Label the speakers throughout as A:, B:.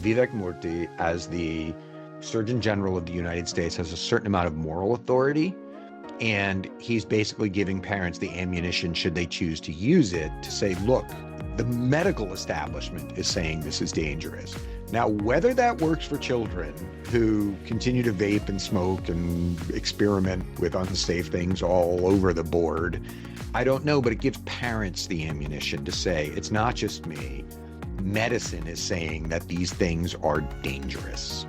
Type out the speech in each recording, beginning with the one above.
A: Vivek Murthy, as the Surgeon General of the United States, has a certain amount of moral authority. And he's basically giving parents the ammunition, should they choose to use it, to say, look, the medical establishment is saying this is dangerous. Now, whether that works for children who continue to vape and smoke and experiment with unsafe things all over the board, I don't know, but it gives parents the ammunition to say, it's not just me. Medicine is saying that these things are dangerous.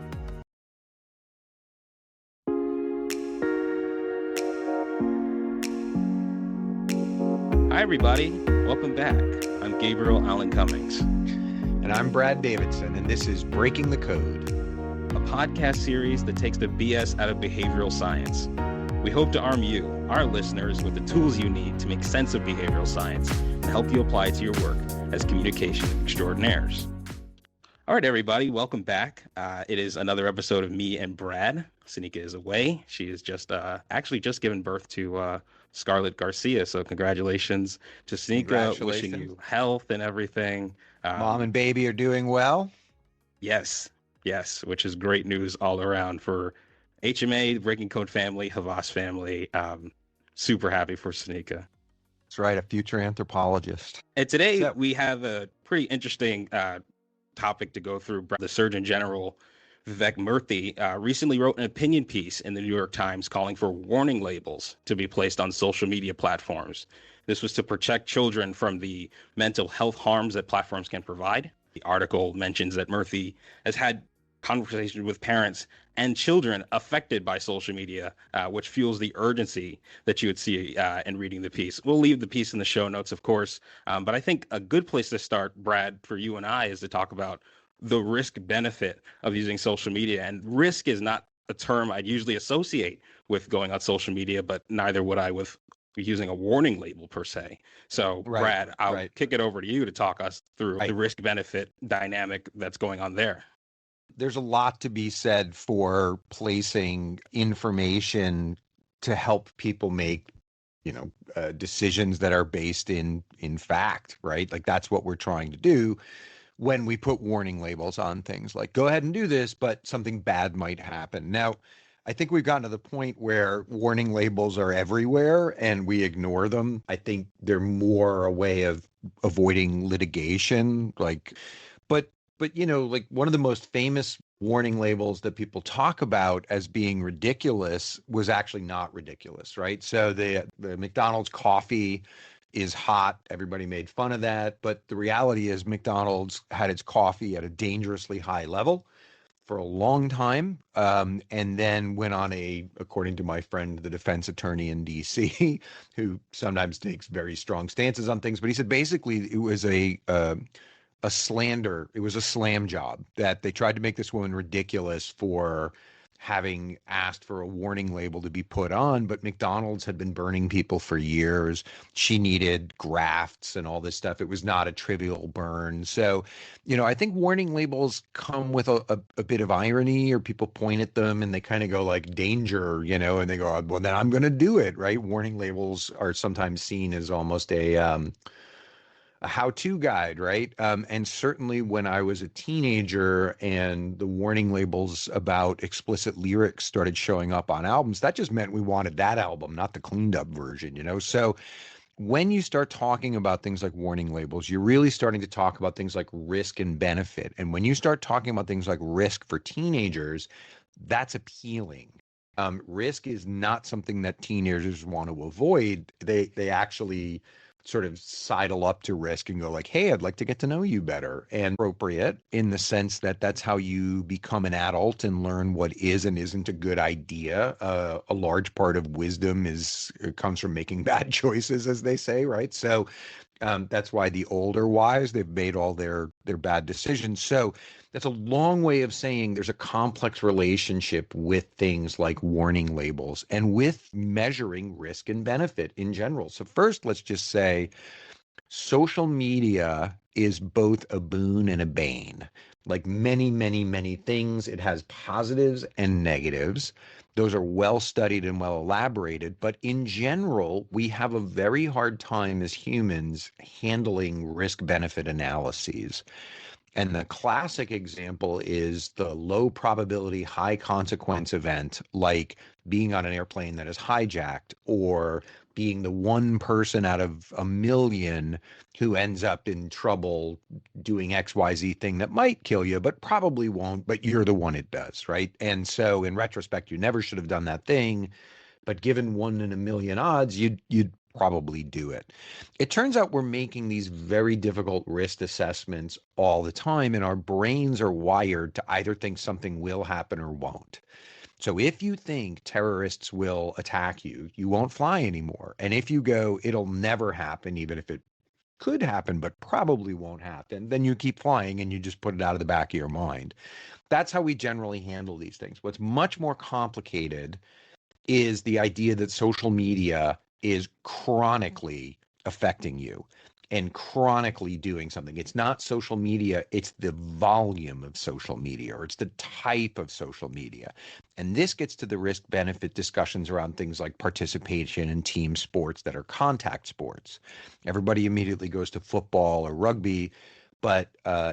B: Hi, everybody. Welcome back. I'm Gabriel Allen Cummings.
A: And I'm Brad Davidson, and this is Breaking the Code,
B: a podcast series that takes the BS out of behavioral science. We hope to arm you, our listeners, with the tools you need to make sense of behavioral science and help you apply it to your work as communication extraordinaires. All right, everybody, welcome back. It is another episode of me and Brad. Sanika is away. She is just given birth to Scarlett Garcia. So congratulations to Sanika. Wishing you health and everything.
A: Mom and baby are doing well.
B: Yes, which is great news all around for HMA, Breaking Code family, Havas family. Super happy for Sanika.
A: That's right, a future anthropologist.
B: And today we have a pretty interesting topic to go through. The Surgeon General, Vivek Murthy, recently wrote an opinion piece in the New York Times calling for warning labels to be placed on social media platforms. This was to protect children from the mental health harms that platforms can provide. The article mentions that Murthy has had conversations with parents and children affected by social media, which fuels the urgency that you would see in reading the piece. We'll leave the piece in the show notes, of course, but I think a good place to start, Brad, for you and I, is to talk about the risk benefit of using social media. And risk is not a term I'd usually associate with going on social media, but neither would I with using a warning label per se. So Brad, I'll kick it over to you to talk us through the risk benefit dynamic that's going on there.
A: There's a lot to be said for placing information to help people make, decisions that are based in fact, right? Like that's what we're trying to do when we put warning labels on things like, go ahead and do this, but something bad might happen. Now, I think we've gotten to the point where warning labels are everywhere and we ignore them. I think they're more a way of avoiding litigation, but like one of the most famous warning labels that people talk about as being ridiculous was actually not ridiculous, right? So the McDonald's coffee is hot. Everybody made fun of that. But the reality is McDonald's had its coffee at a dangerously high level for a long time, and then went on according to my friend, the defense attorney in DC, who sometimes takes very strong stances on things, but he said basically it was a slander. It was a slam job that they tried to make this woman ridiculous for having asked for a warning label to be put on, but McDonald's had been burning people for years. She needed grafts and all this stuff. It was not a trivial burn. So, I think warning labels come with a bit of irony, or people point at them and they kind of go like danger, and they go, well, then I'm going to do it, right? Warning labels are sometimes seen as almost a how-to guide, right? And certainly when I was a teenager and the warning labels about explicit lyrics started showing up on albums, that just meant we wanted that album, not the cleaned up version, So when you start talking about things like warning labels, you're really starting to talk about things like risk and benefit. And when you start talking about things like risk for teenagers, that's appealing. Risk is not something that teenagers want to avoid. They actually sort of sidle up to risk and go like, hey, I'd like to get to know you better, and appropriate in the sense that that's how you become an adult and learn what is and isn't a good idea. A large part of wisdom comes from making bad choices, as they say, right? So that's why the older wise, they've made all their bad decisions. So that's a long way of saying there's a complex relationship with things like warning labels and with measuring risk and benefit in general. So first, let's just say social media is both a boon and a bane. Like many, many, many things, it has positives and negatives. Those are well studied and well elaborated. But in general, we have a very hard time as humans handling risk benefit analyses. And the classic example is the low probability, high consequence event, like being on an airplane that is hijacked, or being the one person out of a million who ends up in trouble doing XYZ thing that might kill you, but probably won't, but you're the one it does, right? And so in retrospect, you never should have done that thing. But given 1 in a million odds, you'd probably do it. It turns out we're making these very difficult risk assessments all the time, and our brains are wired to either think something will happen or won't. So if you think terrorists will attack you, you won't fly anymore. And if you go, it'll never happen, even if it could happen, but probably won't happen, then you keep flying and you just put it out of the back of your mind. That's how we generally handle these things. What's much more complicated is the idea that social media is chronically affecting you and chronically doing something. It's not social media, it's the volume of social media, or it's the type of social media. And this gets to the risk benefit discussions around things like participation in team sports that are contact sports. Everybody immediately goes to football or rugby, but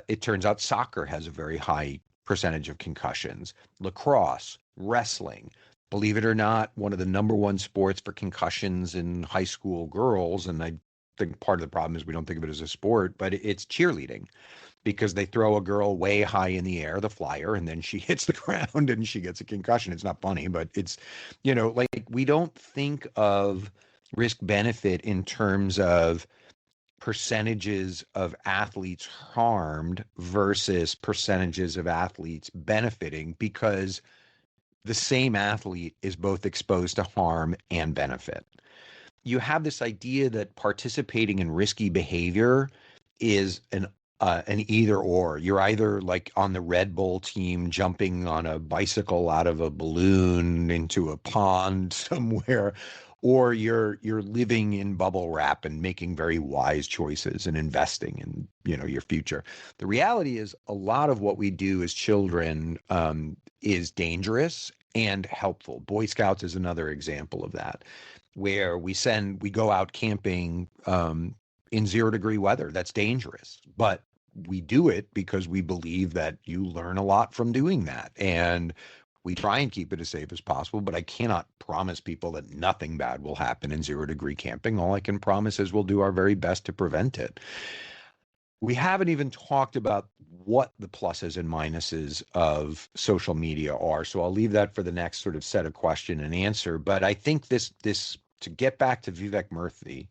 A: it turns out soccer has a very high percentage of concussions, lacrosse, wrestling. Believe it or not, one of the number one sports for concussions in high school girls, and I think part of the problem is we don't think of it as a sport, but it's cheerleading, because they throw a girl way high in the air, the flyer, and then she hits the ground and she gets a concussion. It's not funny, but it's, like, we don't think of risk benefit in terms of percentages of athletes harmed versus percentages of athletes benefiting, because the same athlete is both exposed to harm and benefit. You have this idea that participating in risky behavior is an either or. You're either like on the Red Bull team jumping on a bicycle out of a balloon into a pond somewhere, or you're living in bubble wrap and making very wise choices and investing in your future. The reality is a lot of what we do as children is dangerous and helpful. Boy Scouts is another example of that, where we go out camping in 0-degree weather. That's dangerous, but we do it because we believe that you learn a lot from doing that. And we try and keep it as safe as possible, but I cannot promise people that nothing bad will happen in 0-degree camping. All I can promise is we'll do our very best to prevent it. We haven't even talked about what the pluses and minuses of social media are. So I'll leave that for the next sort of set of question and answer. But I think this to get back to Vivek Murthy,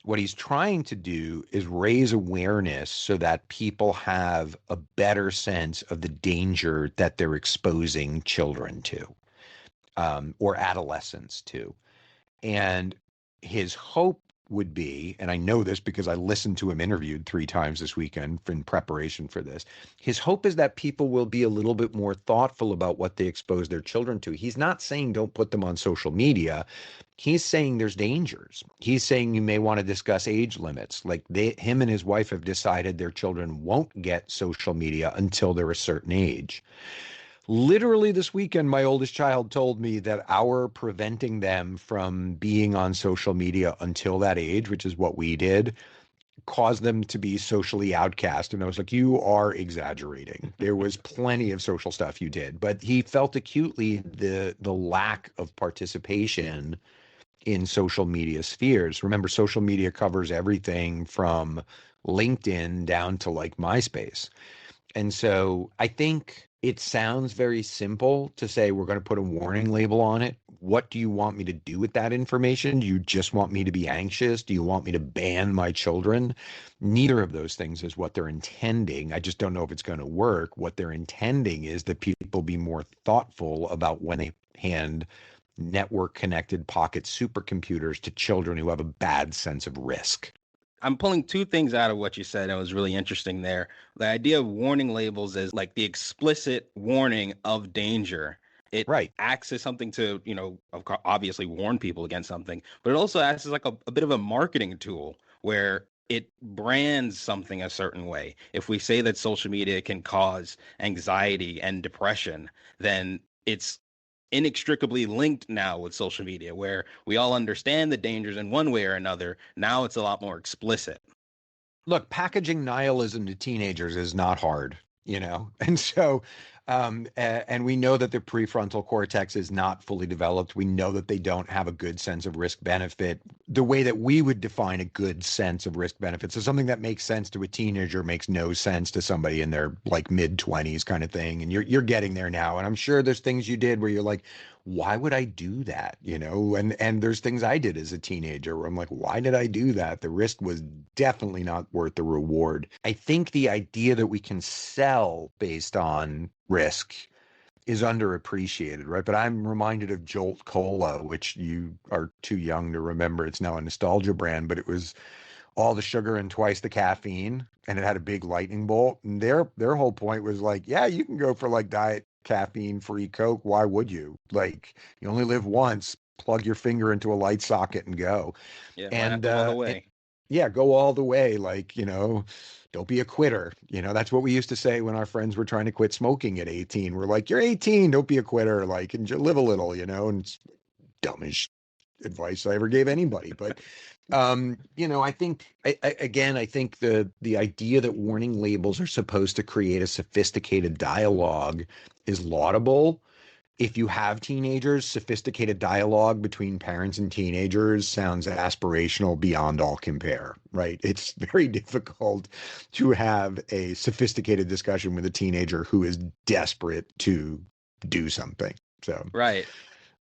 A: what he's trying to do is raise awareness so that people have a better sense of the danger that they're exposing children to, or adolescents to. And his hope would be, and I know this because I listened to him interviewed 3 times this weekend in preparation for this. His hope is that people will be a little bit more thoughtful about what they expose their children to. He's not saying don't put them on social media. He's saying there's dangers. He's saying you may want to discuss age limits. Like him and his wife have decided their children won't get social media until they're a certain age. Literally this weekend, my oldest child told me that our preventing them from being on social media until that age, which is what we did, caused them to be socially outcast. And I was like, you are exaggerating. There was plenty of social stuff you did. But he felt acutely the lack of participation in social media spheres. Remember, social media covers everything from LinkedIn down to like MySpace. And so I think it sounds very simple to say we're going to put a warning label on it. What do you want me to do with that information? Do you just want me to be anxious? Do you want me to ban my children? Neither of those things is what they're intending. I just don't know if it's going to work. What they're intending is that people be more thoughtful about when they hand network connected pocket supercomputers to children who have a bad sense of risk.
B: I'm pulling 2 things out of what you said. That was really interesting there. The idea of warning labels is like the explicit warning of danger. It
A: Right.
B: acts as something to, obviously warn people against something, but it also acts as like a bit of a marketing tool where it brands something a certain way. If we say that social media can cause anxiety and depression, then it's inextricably linked now with social media, where we all understand the dangers in one way or another. Now it's a lot more explicit.
A: Look, packaging nihilism to teenagers is not hard, you know? And so, and we know that the prefrontal cortex is not fully developed. We know that they don't have a good sense of risk benefit, the way that we would define a good sense of risk benefit. So something that makes sense to a teenager makes no sense to somebody in their like mid 20s kind of thing. And you're getting there now. And I'm sure there's things you did where you're like, why would I do that? You know, and there's things I did as a teenager where I'm like, why did I do that? The risk was definitely not worth the reward. I think the idea that we can sell based on risk is underappreciated, right? But I'm reminded of Jolt Cola, which you are too young to remember. It's now a nostalgia brand, but it was all the sugar and twice the caffeine, and it had a big lightning bolt. And their whole point was like, yeah, you can go for like diet caffeine free Coke. Why would you? Like, you only live once. Plug your finger into a light socket and go.
B: Yeah, why not
A: And
B: go all the way?
A: yeah, go all the way. Like, don't be a quitter. That's what we used to say when our friends were trying to quit smoking at 18. We're like, you're 18, don't be a quitter. Like, and live a little, and it's dumbest advice I ever gave anybody. But, I think, again, I think the idea that warning labels are supposed to create a sophisticated dialogue is laudable. If you have teenagers, sophisticated dialogue between parents and teenagers sounds aspirational beyond all compare, right? It's very difficult to have a sophisticated discussion with a teenager who is desperate to do something. So,
B: Right.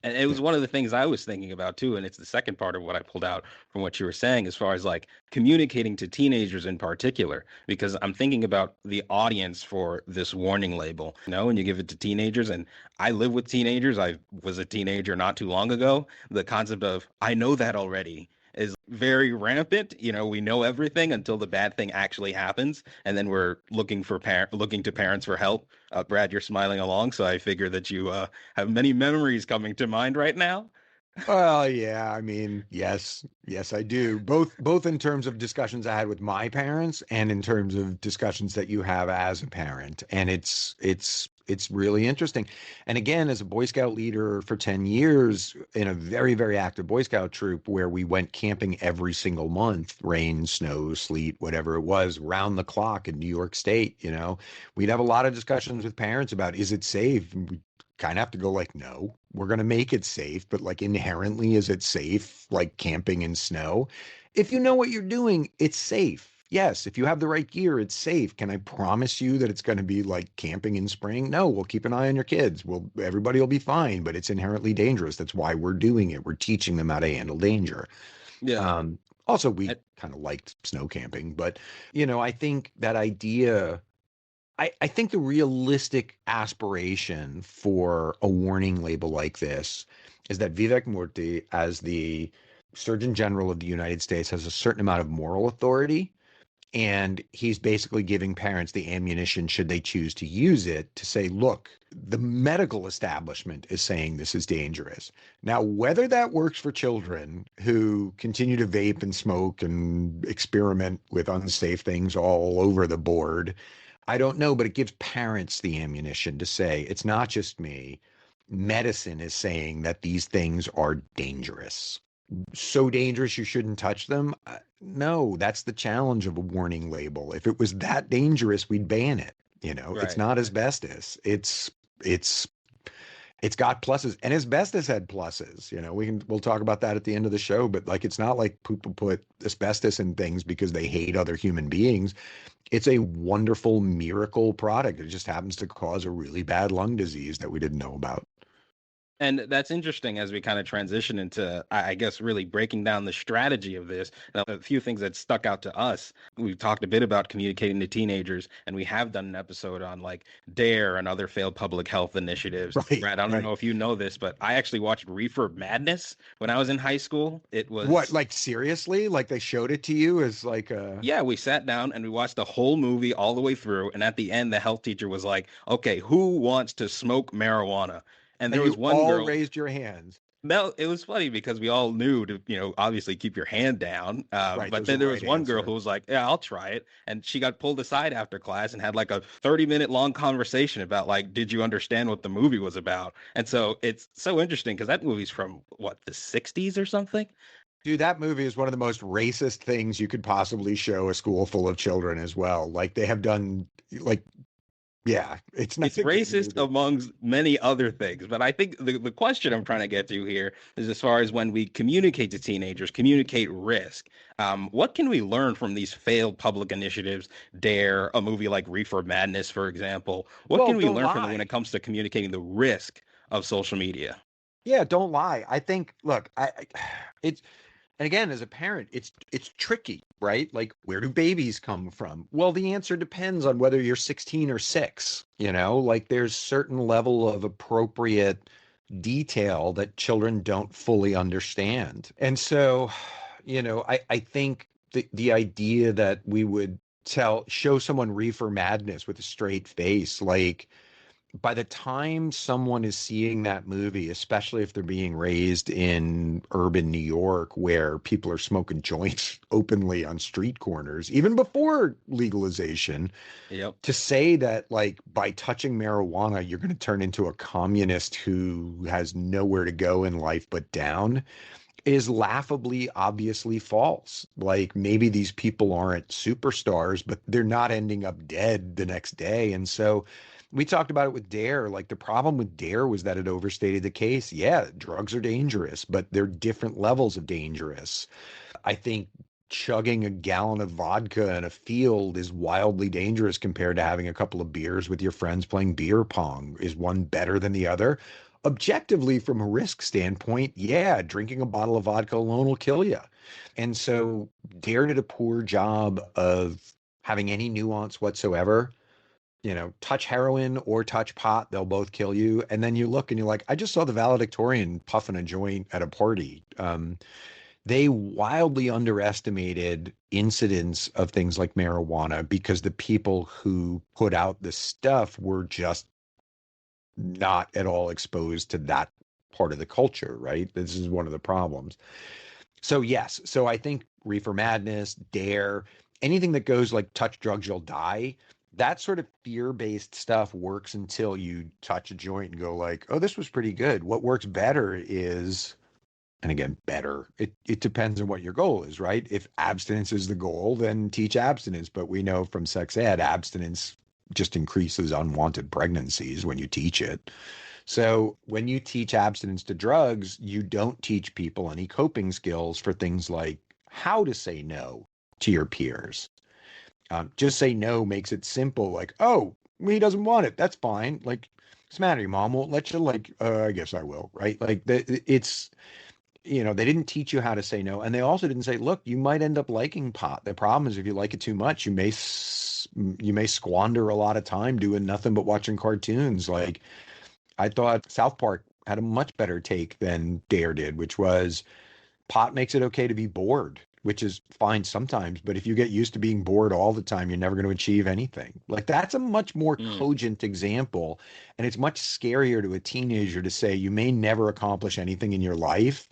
B: And it
A: yeah.
B: was one of the things I was thinking about too. And it's the second part of what I pulled out from what you were saying, as far as like communicating to teenagers in particular, because I'm thinking about the audience for this warning label, and you give it to teenagers. And I live with teenagers. I was a teenager not too long ago. The concept of, I know that already, is very rampant. We know everything until the bad thing actually happens. And then we're looking to parents for help. Brad, you're smiling along. So I figure that you have many memories coming to mind right now.
A: Well, yeah, I mean, yes, I do. Both in terms of discussions I had with my parents and in terms of discussions that you have as a parent. And it's really interesting. And again, as a Boy Scout leader for 10 years in a very, very active Boy Scout troop where we went camping every single month, rain, snow, sleet, whatever it was, round the clock in New York State, we'd have a lot of discussions with parents about, is it safe? And we kind of have to go like, no, we're going to make it safe, but like inherently, is it safe? Like camping in snow? If you know what you're doing, it's safe. Yes, if you have the right gear, it's safe. Can I promise you that it's going to be like camping in spring? No, we'll keep an eye on your kids. Everybody will be fine, but it's inherently dangerous. That's why we're doing it. We're teaching them how to handle danger.
B: Yeah.
A: Also, we kind of liked snow camping, but I think that idea I think the realistic aspiration for a warning label like this is that Vivek Murthy, as the Surgeon General of the United States, has a certain amount of moral authority. And he's basically giving parents the ammunition, should they choose to use it, to say, look, the medical establishment is saying this is dangerous. Now, whether that works for children who continue to vape and smoke and experiment with unsafe things all over the board, I don't know, but it gives parents the ammunition to say, it's not just me. Medicine is saying that these things are dangerous. So dangerous you shouldn't touch them. No, that's the challenge of a warning label. If it was that dangerous, we'd ban it. It's
B: Right.
A: not asbestos. It's it's got pluses, and asbestos had pluses. We'll talk about that at the end of the show, but like, it's not like people put asbestos in things because they hate other human beings. It's a wonderful miracle product. It just happens to cause a really bad lung disease that we didn't know about.
B: And that's interesting as we kind of transition into, I guess, really breaking down the strategy of this. Now, a few things that stuck out to us. We've talked a bit about communicating to teenagers, and we have done an episode on like DARE and other failed public health initiatives.
A: Right,
B: Brad, I don't
A: right.
B: know if you know this, but I actually watched Reefer Madness when I was in high school. It
A: What,
B: was,
A: like seriously? Like they showed it to you as like a
B: yeah, we sat down and we watched the whole movie all the way through. And at the end, the health teacher was like, okay, who wants to smoke marijuana? And
A: and
B: there was
A: you
B: one
A: all
B: girl.
A: raised your hands.
B: No, it was funny because we all knew to, obviously keep your hand down.
A: Right,
B: But
A: there's a
B: then there was
A: right
B: one girl
A: answer.
B: who was like, yeah, I'll try it. And she got pulled aside after class and had like a 30-minute long conversation about like, did you understand what the movie was about? And so it's so interesting because that movie's from what, the 60s or something?
A: Dude, that movie is one of the most racist things you could possibly show a school full of children as well. Like they have done, like, yeah, it's not
B: It's
A: a good
B: racist
A: movie.
B: amongst many other things. But I think the question I'm trying to get to here is as far as when we communicate to teenagers, communicate risk. What can we learn from these failed public initiatives? Dare, a movie like Reefer Madness, for example. What
A: Well,
B: can we
A: don't
B: learn from them when
A: lie.
B: it comes to communicating the risk of social media?
A: Yeah, don't lie. I think, look, it's, and again, as a parent, it's tricky, right? Like, where do babies come from? Well, the answer depends on whether you're 16 or 6, you know? Like there's certain level of appropriate detail that children don't fully understand. And so, I think the idea that we would show someone Reefer Madness with a straight face, like by the time someone is seeing that movie, especially if they're being raised in urban New York where people are smoking joints openly on street corners, even before legalization,
B: Yep.
A: to say that like by touching marijuana, you're going to turn into a communist who has nowhere to go in life but down is laughably obviously false. Like maybe these people aren't superstars, but they're not ending up dead the next day. And so we talked about it with Dare. Like the problem with Dare was that it overstated the case. Yeah, drugs are dangerous, but they're different levels of dangerous. I think chugging a gallon of vodka in a field is wildly dangerous compared to having a couple of beers with your friends playing beer pong. Is one better than the other? Objectively, from a risk standpoint, yeah, drinking a bottle of vodka alone will kill you. And so Dare did a poor job of having any nuance whatsoever. Touch heroin or touch pot, they'll both kill you. And then you look and you're like, I just saw the valedictorian puffing a joint at a party. They wildly underestimated incidents of things like marijuana because the people who put out the stuff were just not at all exposed to that part of the culture, right? This is one of the problems. So yes, so I think Reefer Madness, Dare, anything that goes like touch drugs, you'll die. That sort of fear-based stuff works until you touch a joint and go like, oh, this was pretty good. What works better is, and again, better. It depends on what your goal is, right? If abstinence is the goal, then teach abstinence. But we know from sex ed, abstinence just increases unwanted pregnancies when you teach it. So when you teach abstinence to drugs, you don't teach people any coping skills for things like how to say no to your peers. Just say no makes it simple. Like, oh, he doesn't want it. That's fine. Like, what's the matter? Your mom won't let you. Like, I guess I will. Right? Like, it's they didn't teach you how to say no, and they also didn't say, look, you might end up liking pot. The problem is if you like it too much, you may squander a lot of time doing nothing but watching cartoons. Like I thought South Park had a much better take than Dare did, which was pot makes it okay to be bored, which is fine sometimes, but if you get used to being bored all the time, you're never going to achieve anything. Like that's a much more
B: Mm.
A: cogent example, and it's much scarier to a teenager to say you may never accomplish anything in your life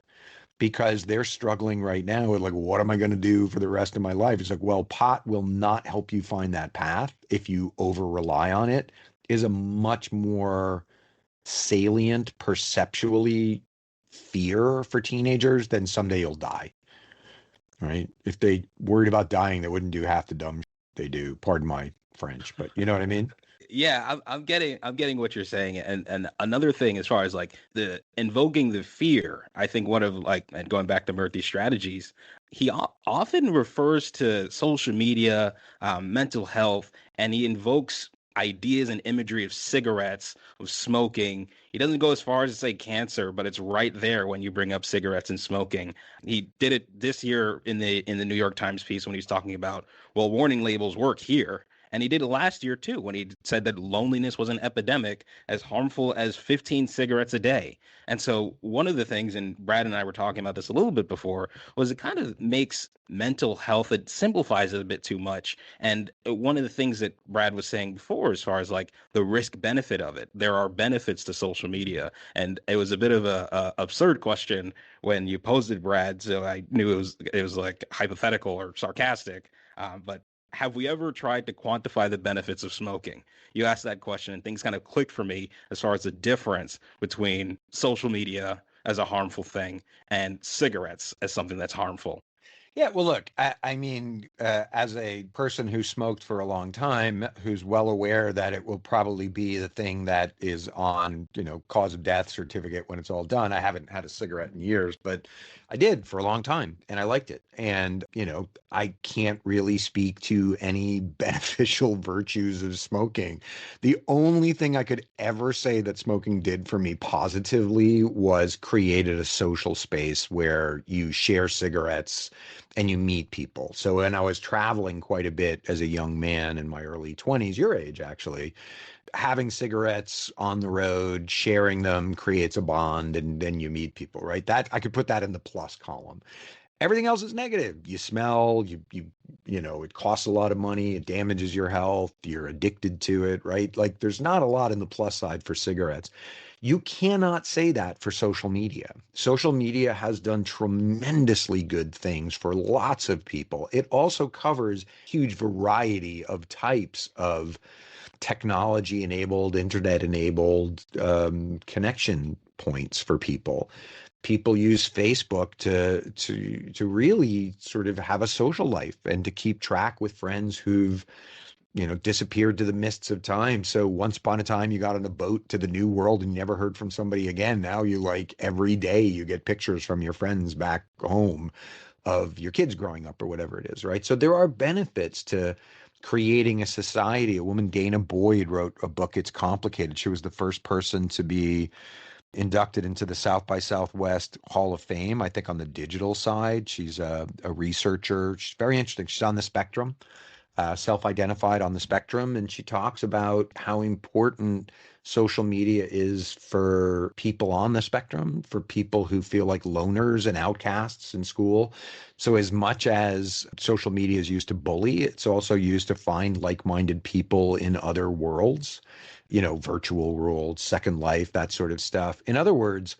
A: because they're struggling right now with like, what am I going to do for the rest of my life? It's like, well, pot will not help you find that path if you over rely on it, is a much more salient perceptually fear for teenagers than someday you'll die. Right? If they worried about dying, they wouldn't do half the dumb they do. Pardon my French, but you know what I mean?
B: Yeah, I'm getting what you're saying, and another thing as far as like the invoking the fear, I think one of like and going back to Murthy's strategies, he often refers to social media, mental health, and he invokes ideas and imagery of cigarettes, of smoking. He doesn't go as far as to say cancer, but it's right there when you bring up cigarettes and smoking. He did it this year in the New York Times piece when he was talking about, well, warning labels work here. And he did it last year too, when he said that loneliness was an epidemic as harmful as 15 cigarettes a day. And so, one of the things, and Brad and I were talking about this a little bit before, was it kind of makes mental health, it simplifies it a bit too much. And one of the things that Brad was saying before, as far as like the risk benefit of it, there are benefits to social media. And it was a bit of a absurd question when you posed it, Brad. So I knew it was like hypothetical or sarcastic. But have we ever tried to quantify the benefits of smoking? You asked that question, and things kind of clicked for me as far as the difference between social media as a harmful thing and cigarettes as something that's harmful.
A: Yeah, well, look, I mean, as a person who smoked for a long time, who's well aware that it will probably be the thing that is on, cause of death certificate when it's all done. I haven't had a cigarette in years, but I did for a long time and I liked it. And, I can't really speak to any beneficial virtues of smoking. The only thing I could ever say that smoking did for me positively was created a social space where you share cigarettes and you meet people. So when I was traveling quite a bit as a young man in my early 20s, your age actually, having cigarettes on the road, sharing them creates a bond and then you meet people, right? That I could put that in the plus column. Everything else is negative. You smell, it costs a lot of money, it damages your health, you're addicted to it, right? Like there's not a lot in the plus side for cigarettes. You cannot say that for social media. Social media has done tremendously good things for lots of people. It also covers huge variety of types of technology enabled, internet enabled connection points for people. People use Facebook to really sort of have a social life and to keep track with friends who've disappeared to the mists of time. So once upon a time, you got on a boat to the new world and never heard from somebody again. Now you like every day you get pictures from your friends back home of your kids growing up or whatever it is, right? So there are benefits to creating a society. A woman, Dana Boyd, wrote a book, It's Complicated. She was the first person to be inducted into the South by Southwest Hall of Fame, I think on the digital side. She's a researcher. She's very interesting. She's on the spectrum, self-identified on the spectrum, and she talks about how important social media is for people on the spectrum, for people who feel like loners and outcasts in school. So as much as social media is used to bully, it's also used to find like-minded people in other worlds, virtual worlds, Second Life, that sort of stuff. In other words,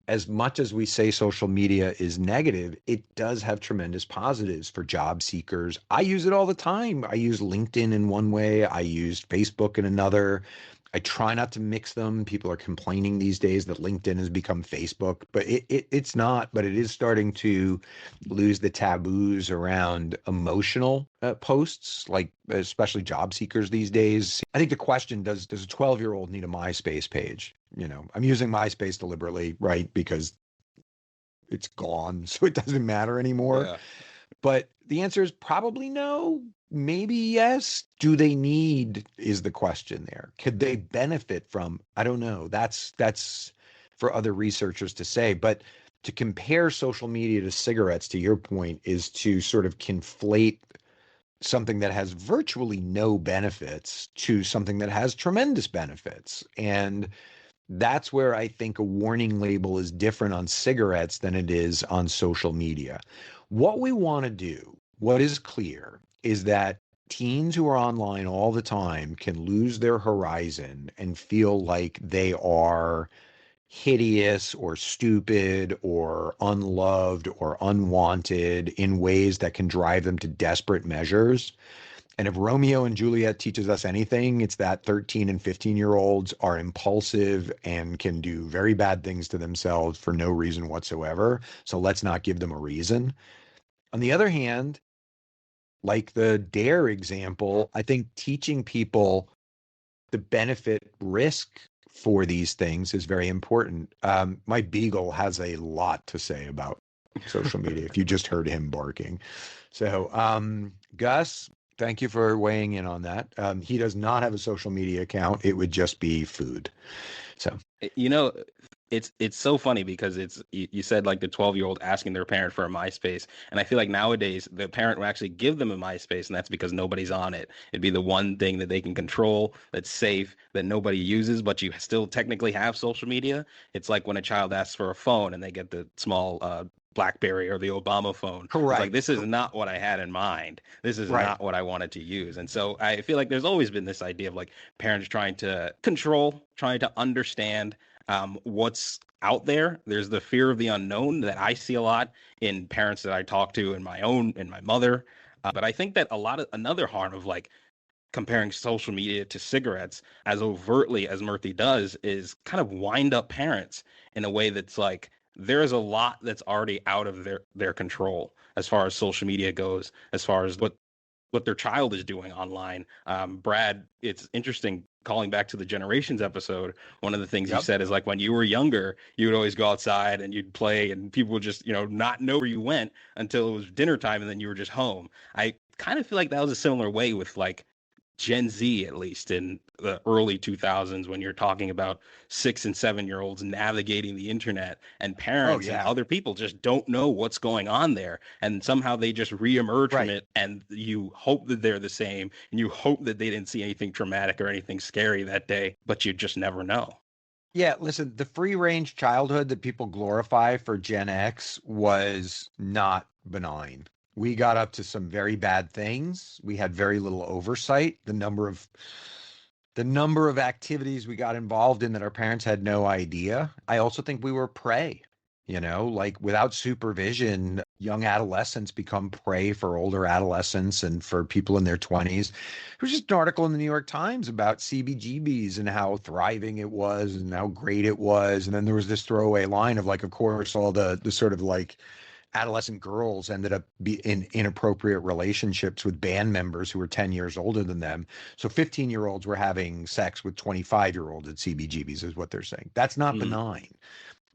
A: as much as we say social media is negative, it does have tremendous positives for job seekers. I use it all the time. I use LinkedIn in one way. I use Facebook in another. I try not to mix them. People are complaining these days that LinkedIn has become Facebook, but it's not, but it is starting to lose the taboos around emotional posts, like especially job seekers these days. I think the question, does a 12-year-old need a MySpace page? I'm using MySpace deliberately, right? Because it's gone, so it doesn't matter anymore.
B: Yeah.
A: But the answer is probably no, maybe yes. Do they need is the question there. Could they benefit from? I don't know. That's for other researchers to say. But to compare social media to cigarettes, to your point, is to sort of conflate something that has virtually no benefits to something that has tremendous benefits. And that's where I think a warning label is different on cigarettes than it is on social media. What we want to do, what is clear, is that teens who are online all the time can lose their horizon and feel like they are hideous or stupid or unloved or unwanted in ways that can drive them to desperate measures. And if Romeo and Juliet teaches us anything, it's that 13 and 15-year-olds are impulsive and can do very bad things to themselves for no reason whatsoever. So let's not give them a reason. On the other hand, like the DARE example, I think teaching people the benefit risk for these things is very important. My beagle has a lot to say about social media, if you just heard him barking. So, Gus, thank you for weighing in on that. He does not have a social media account. It would just be food. So,
B: it's so funny because you said like the 12-year-old asking their parent for a MySpace, and I feel like nowadays the parent will actually give them a MySpace, and that's because nobody's on it. It'd be the one thing that they can control, that's safe, that nobody uses, but you still technically have social media. It's like when a child asks for a phone and they get the small BlackBerry or the Obama phone.
A: correct.
B: It's like, this is not what I had in mind. This is
A: Right.
B: not what I wanted to use. And so I feel like there's always been this idea of like parents trying to control, trying to understand what's out there. There's the fear of the unknown that I see a lot in parents that I talk to, in my mother. But I think that another harm of like comparing social media to cigarettes as overtly as Murthy does is kind of wind up parents in a way that's like there's a lot that's already out of their control as far as social media goes, as far as what their child is doing online. Brad, it's interesting calling back to the generations episode. One of the things you
A: Yep.
B: said is like when you were younger, you would always go outside and you'd play, and people would just, not know where you went until it was dinner time, and then you were just home. I kind of feel like that was a similar way with like Gen Z, at least in the early 2000s, when you're talking about 6 and 7 year olds navigating the internet, and
A: Oh
B: parents and
A: yeah.
B: other people just don't know what's going on there. And somehow they just reemerge from
A: Right.
B: it. And you hope that they're the same, and you hope that they didn't see anything traumatic or anything scary that day, but you just never know.
A: Yeah, listen, the free range childhood that people glorify for Gen X was not benign. We got up to some very bad things. We had very little oversight. The number of activities we got involved in that our parents had no idea. I also think we were prey, like without supervision, young adolescents become prey for older adolescents and for people in their 20s. There was just an article in the New York Times about CBGBs and how thriving it was and how great it was. And then there was this throwaway line of like, of course, all the sort of like adolescent girls ended up be in inappropriate relationships with band members who were 10 years older than them. So 15-year-olds were having sex with 25-year-olds at CBGBs is what they're saying. That's not
B: Mm.
A: benign,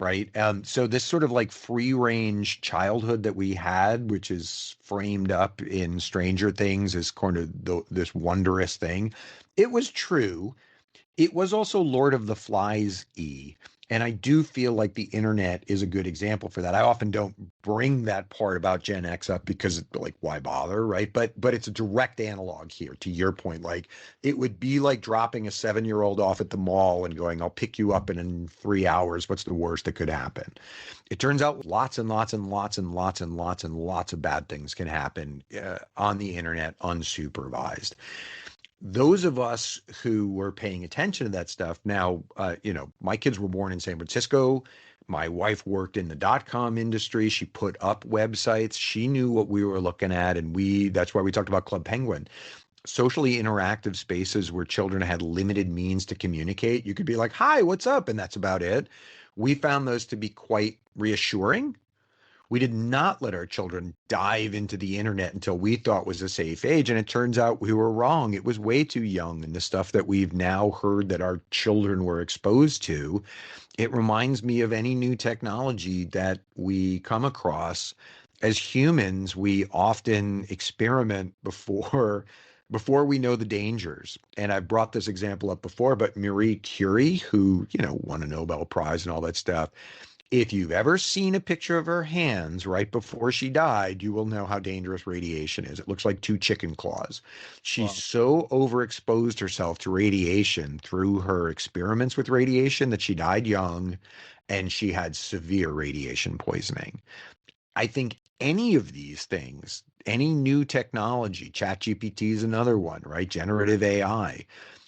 A: right? So this sort of like free range childhood that we had, which is framed up in Stranger Things as kind of this wondrous thing, it was true. It was also Lord of the Flies E. And I do feel like the internet is a good example for that. I often don't bring that part about Gen X up because like why bother, right? But it's a direct analog here to your point. Like it would be like dropping a 7-year-old off at the mall and going, I'll pick you up in 3 hours. What's the worst that could happen? It turns out lots and lots and lots and lots and lots and lots of bad things can happen on the internet unsupervised. Those of us who were paying attention to that stuff now, my kids were born in San Francisco. My wife worked in the dot-com industry. She put up websites. She knew what we were looking at. And that's why we talked about Club Penguin. Socially interactive spaces where children had limited means to communicate. You could be like, hi, what's up? And that's about it. We found those to be quite reassuring. We did not let our children dive into the internet until we thought was a safe age. And it turns out we were wrong. It was way too young. And the stuff that we've now heard that our children were exposed to, it reminds me of any new technology that we come across. As humans, we often experiment before we know the dangers. And I've brought this example up before, but Marie Curie, who, won a Nobel Prize and all that stuff, if you've ever seen a picture of her hands right before she died, you will know how dangerous radiation is. It looks like two chicken claws. She
B: Well,
A: so overexposed herself to radiation through her experiments with radiation that she died young and she had severe radiation poisoning. I think any of these things, any new technology, ChatGPT is another one, right? Generative AI.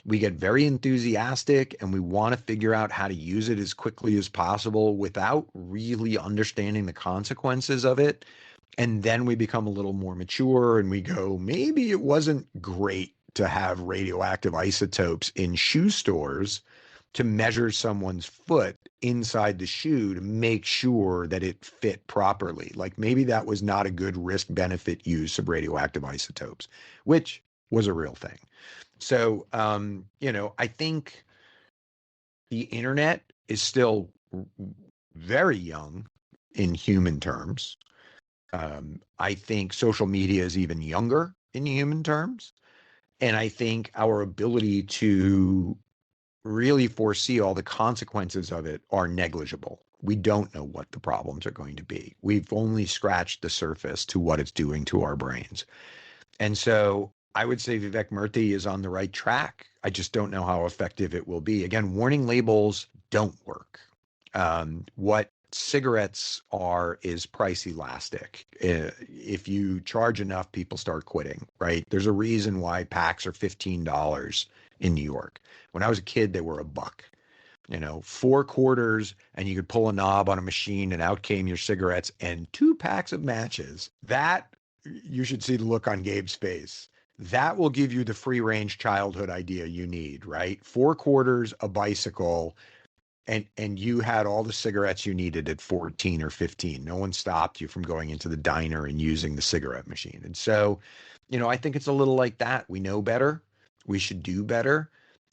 A: We get very enthusiastic and we want to figure out how to use it as quickly as possible without really understanding the consequences of it. And then we become a little more mature and we go, maybe it wasn't great to have radioactive isotopes in shoe stores to measure someone's foot inside the shoe to make sure that it fit properly. Like maybe that was not a good risk benefit use of radioactive isotopes, which was a real thing. So, I think the internet is still very young in human terms. I think social media is even younger in human terms. And I think our ability to really foresee all the consequences of it are negligible. We don't know what the problems are going to be. We've only scratched the surface to what it's doing to our brains. And so I would say Vivek Murthy is on the right track. I just don't know how effective it will be. Again, warning labels don't work. What cigarettes are is price elastic. If you charge enough, people start quitting, right? There's a reason why packs are $15 in New York. When I was a kid, they were $1. 4 quarters, and you could pull a knob on a machine, and out came your cigarettes and 2 packs of matches. That you should see the look on Gabe's face. That will give you the free range childhood idea you need, right? 4 quarters, a bicycle, and you had all the cigarettes you needed at 14 or 15. No one stopped you from going into the diner and using the cigarette machine. And so, I think it's a little like that. We know better. We should do better.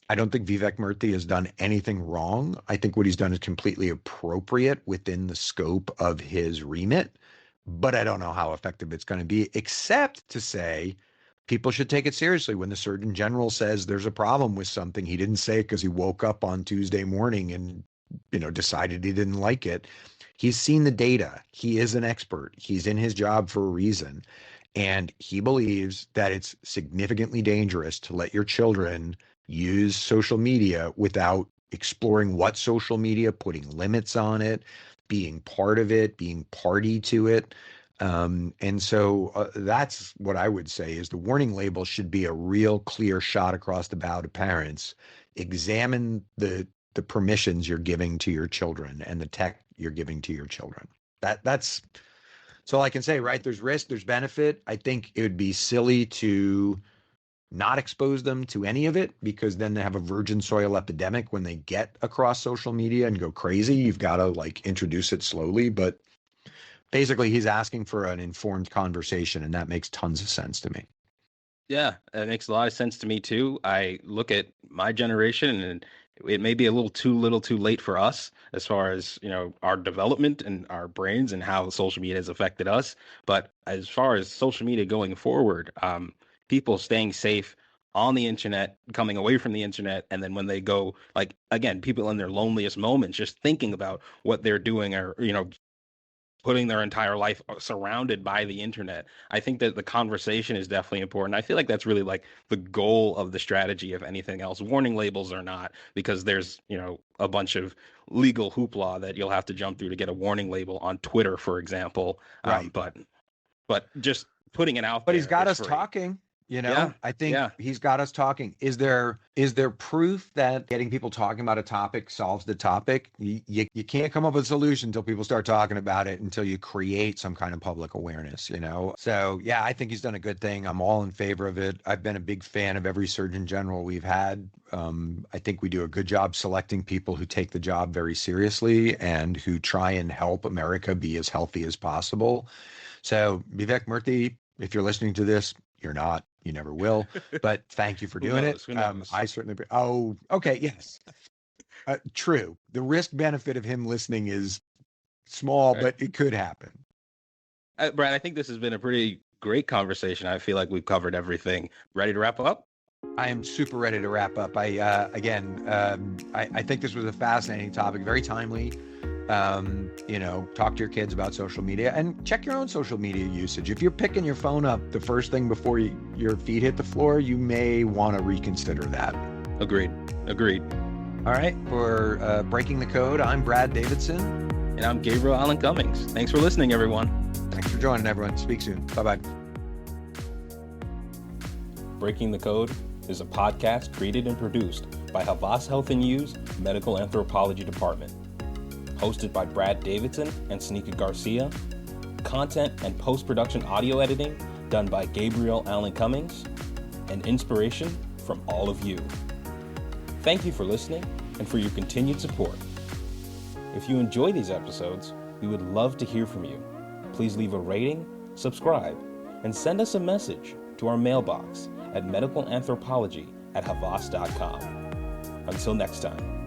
A: I don't think Vivek Murthy has done anything wrong. I think what he's done is completely appropriate within the scope of his remit, but I don't know how effective it's going to be, except to say people should take it seriously. When the Surgeon General says there's a problem with something, he didn't say it because he woke up on Tuesday morning and, decided he didn't like it. He's seen the data. He is an expert. He's in his job for a reason. And he believes that it's significantly dangerous to let your children use social media without exploring what social media, putting limits on it, being part of it, being party to it. And so that's what I would say is the warning label should be a real clear shot across the bow to parents. Examine the permissions you're giving to your children and the tech you're giving to your children. That's all I can say, right? There's risk, there's benefit. I think it would be silly to not expose them to any of it, because then they have a virgin soil epidemic when they get across social media and go crazy. You've got to introduce it slowly, but basically he's asking for an informed conversation, and that makes tons of sense to me.
B: Yeah, it makes a lot of sense to me too. I look at my generation, and it may be a little too late for us as far as, our development and our brains and how social media has affected us. But as far as social media going forward, people staying safe on the internet, coming away from the internet, and then when they go, again, people in their loneliest moments, just thinking about what they're doing, or putting their entire life surrounded by the internet. I think that the conversation is definitely important. I feel like that's really the goal of the strategy, if anything else. Warning labels are not, because there's, a bunch of legal hoopla that you'll have to jump through to get a warning label on Twitter, for example.
A: Right.
B: But just putting it out
A: but
B: there.
A: He's got us talking. I think he's got us talking. Is there proof that getting people talking about a topic solves the topic? You can't come up with a solution until people start talking about it, until you create some kind of public awareness, So yeah, I think he's done a good thing. I'm all in favor of it. I've been a big fan of every Surgeon General we've had. I think we do a good job selecting people who take the job very seriously and who try and help America be as healthy as possible. So Vivek Murthy, if you're listening to this, you're not. You never will. But thank you for doing it. I certainly. Oh, okay. Yes. True. The risk benefit of him listening is small, but it could happen.
B: Brad, I think this has been a pretty great conversation. I feel like we've covered everything. Ready to wrap up?
A: I am super ready to wrap up. I think this was a fascinating topic, very timely. Talk to your kids about social media and check your own social media usage. If you're picking your phone up the first thing before your feet hit the floor, you may want to reconsider that.
B: Agreed.
A: All right. For Breaking the Code, I'm Brad Davidson.
B: And I'm Gabriel Allen Cummings. Thanks for listening, everyone.
A: Thanks for joining, everyone. Speak soon. Bye-bye.
B: Breaking the Code is a podcast created and produced by Havas Health and Use Medical Anthropology Department. Hosted by Brad Davidson and Sneaka Garcia. Content and post-production audio editing done by Gabriel Allen Cummings. And inspiration from all of you. Thank you for listening and for your continued support. If you enjoy these episodes, we would love to hear from you. Please leave a rating, subscribe, and send us a message to our mailbox at medicalanthropology@havas.com. Until next time.